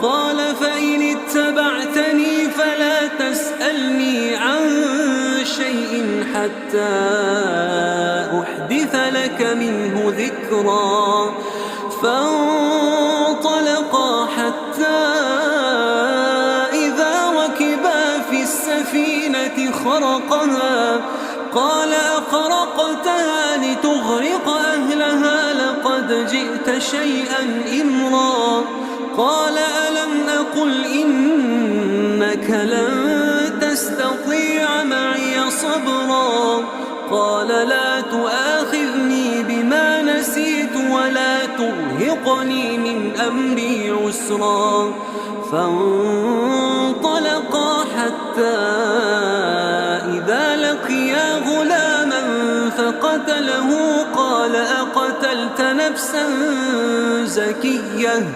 قال فإن اتبعتني فلا تسألني عن شيء حتى أحدث لك منه ذكرا. فانطلقا حتى إذا ركبا في السفينة خرقها قال أخرقتها لتغرق أهلها لقد جئت شيئا إمرا. قال ألم أقل إنك لن تستطيع معي صبرا. قال لا تؤاخذني بما نسيت ولا ترهقني من أمري عسرا. فانطلقا حتى إذا لقيا غلاما فقتله قال أقتلت نفسا زكية